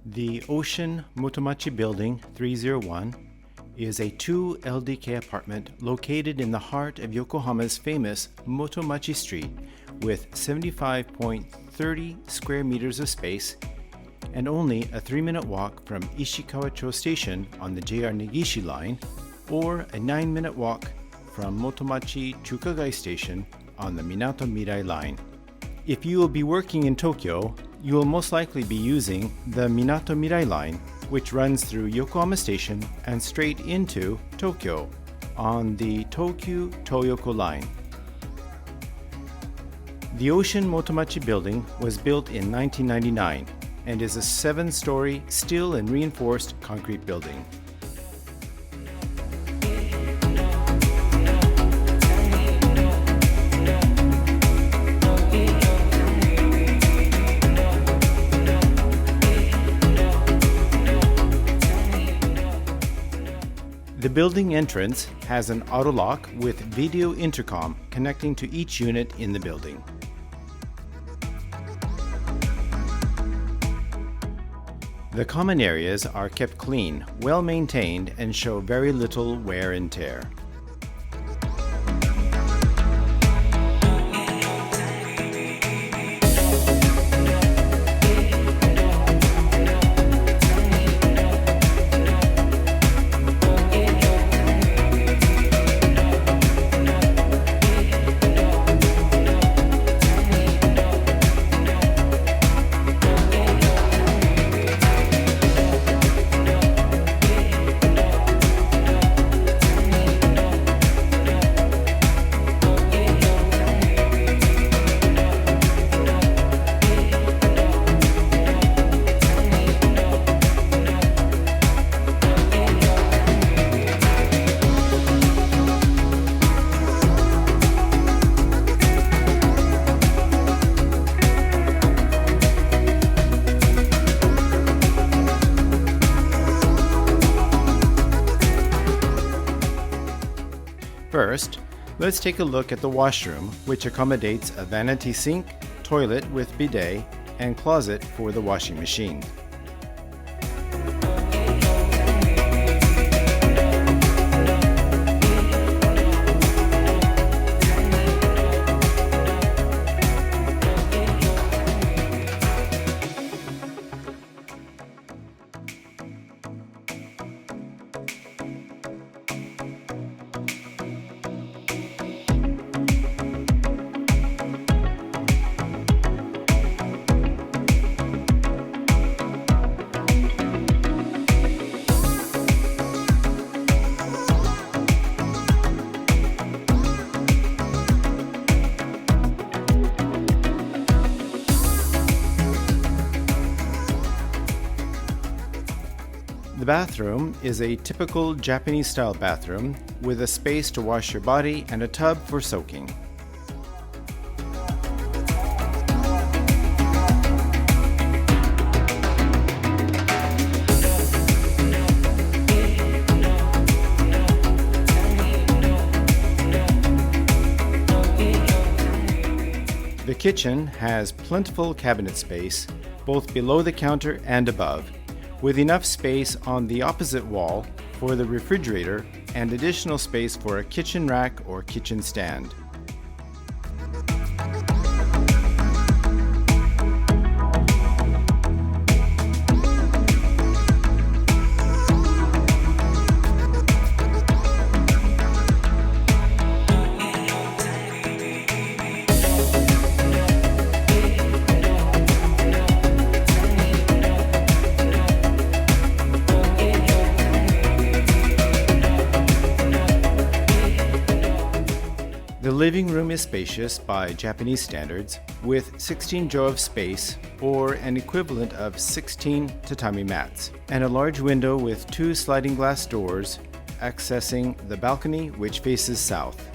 The Ocean Motomachi Building 301 is a 2 LDK apartment located in the heart of Yokohama's famous Motomachi Street with 75.30 square meters of space and only a 3-minute walk from Ishikawacho Station on the JR Negishi Line or a 9-minute walk from Motomachi-Chukagai Station on the Minatomirai Line. If you will be working in Tokyo, you will most likely be using the Minatomirai Line, which runs through Yokohama Station and straight into Tokyo on the Tokyu-Toyoko Line. The Ocean Motomachi Building was built in 1999 and is a 7-story steel and reinforced concrete building. The building entrance has an auto lock with video intercom connecting to each unit in the building. The common areas are kept clean, well maintained, and show very little wear and tear. First, let's take a look at the washroom, which accommodates a vanity sink, toilet with bidet, and closet for the washing machine. The bathroom is a typical Japanese-style bathroom with a space to wash your body and a tub for soaking. The kitchen has plentiful cabinet space, both below the counter and above, with enough space on the opposite wall for the refrigerator and additional space for a kitchen rack or kitchen stand. The living room is spacious by Japanese standards, with 16 jo of space, or an equivalent of 16 tatami mats, and a large window with 2 sliding glass doors accessing the balcony which faces south.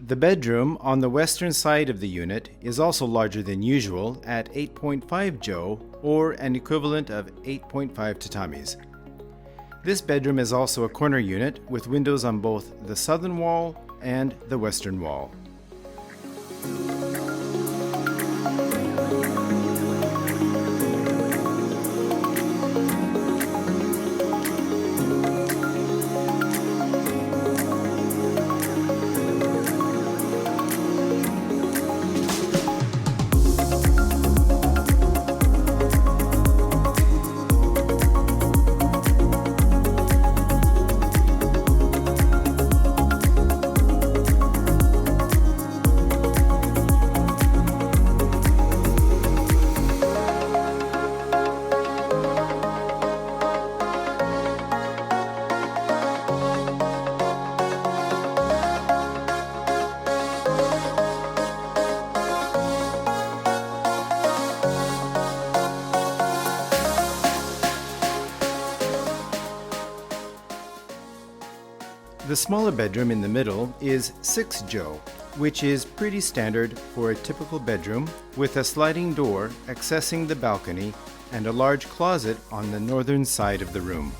The bedroom on the western side of the unit is also larger than usual at 8.5 jo, or an equivalent of 8.5 tatamis. This bedroom is also a corner unit with windows on both the southern wall and the western wall. The smaller bedroom in the middle is 6 jo, which is pretty standard for a typical bedroom, with a sliding door accessing the balcony and a large closet on the northern side of the room.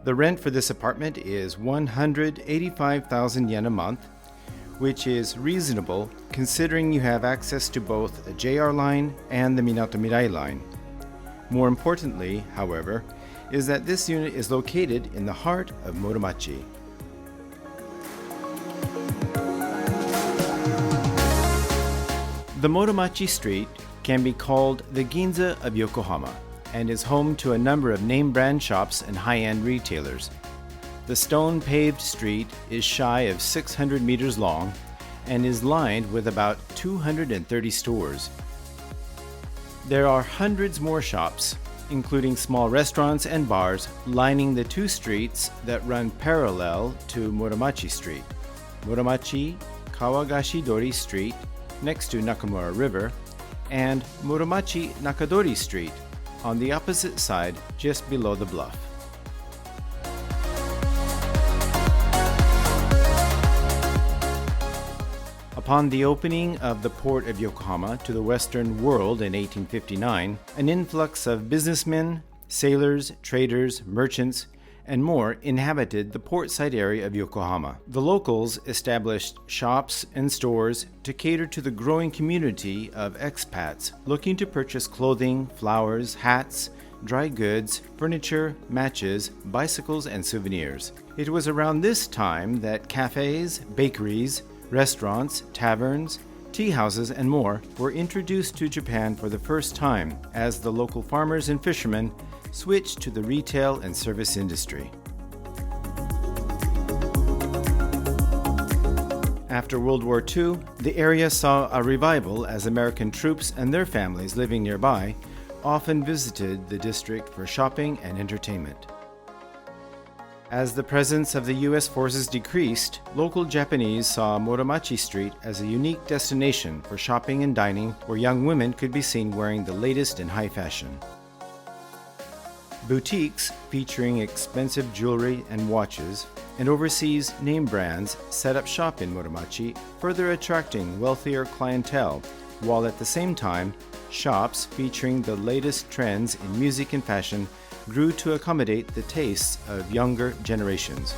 The rent for this apartment is 185,000 yen a month, which is reasonable considering you have access to both the JR Line and the Minatomirai Line. More importantly, however, is that this unit is located in the heart of Motomachi. The Motomachi Street can be called the Ginza of Yokohama, and is home to a number of name brand shops and high-end retailers. The stone-paved street is shy of 600 meters long and is lined with about 230 stores. There are hundreds more shops, including small restaurants and bars, lining the two streets that run parallel to Motomachi Street. Motomachi Kawagashi-dori Street, next to Nakamura River, and Motomachi Nakadori Street, on the opposite side, just below the bluff. Upon the opening of the port of Yokohama to the Western world in 1859, an influx of businessmen, sailors, traders, merchants, and more inhabited the portside area of Yokohama. The locals established shops and stores to cater to the growing community of expats looking to purchase clothing, flowers, hats, dry goods, furniture, matches, bicycles, and souvenirs. It was around this time that cafes, bakeries, restaurants, taverns, tea houses, and more were introduced to Japan for the first time as the local farmers and fishermen switched to the retail and service industry. After World War II, the area saw a revival as American troops and their families living nearby often visited the district for shopping and entertainment. As the presence of the U.S. forces decreased, local Japanese saw Motomachi Street as a unique destination for shopping and dining where young women could be seen wearing the latest in high fashion. Boutiques featuring expensive jewelry and watches and overseas name brands set up shop in Motomachi, further attracting wealthier clientele, while at the same time, shops featuring the latest trends in music and fashion grew to accommodate the tastes of younger generations.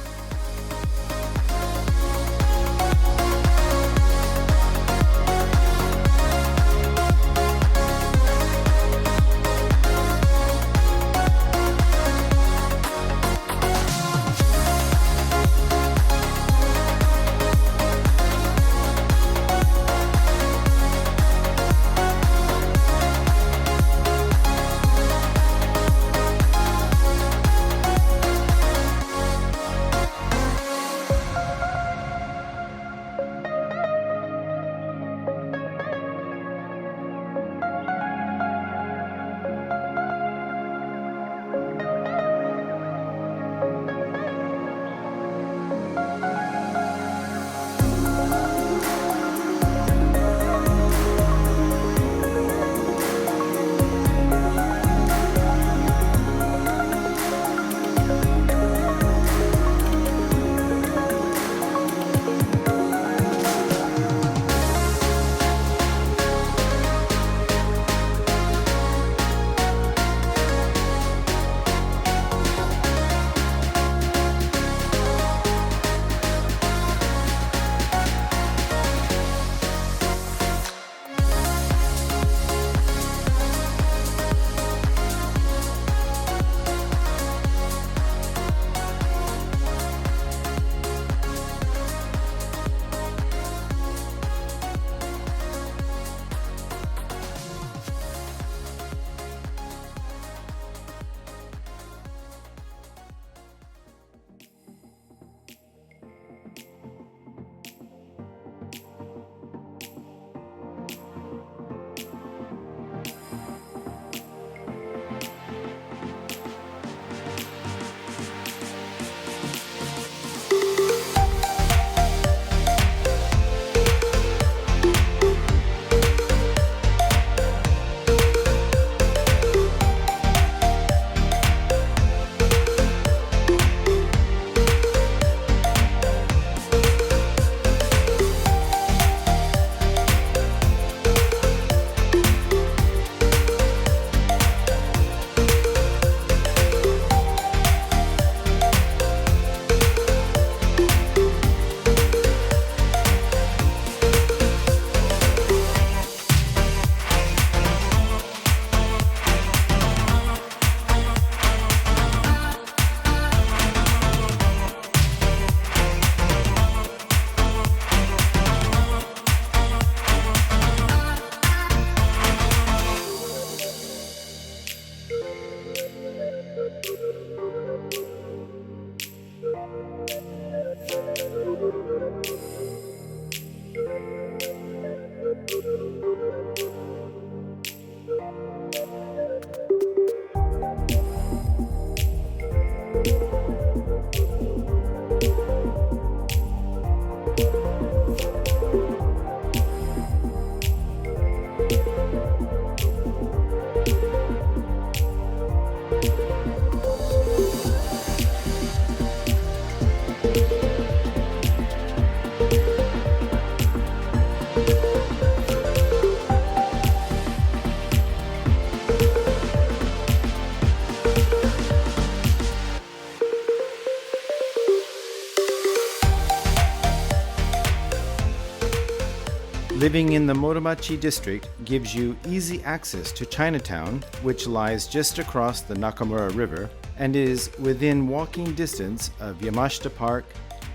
Living in the Motomachi district gives you easy access to Chinatown, which lies just across the Nakamura River and is within walking distance of Yamashita Park,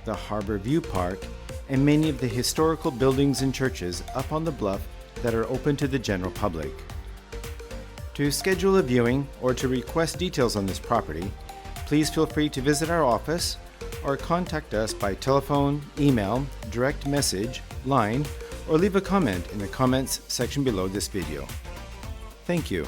the Harbor View Park, and many of the historical buildings and churches up on the bluff that are open to the general public. To schedule a viewing or to request details on this property, please feel free to visit our office or contact us by telephone, email, direct message, line, or leave a comment in the comments section below this video. Thank you.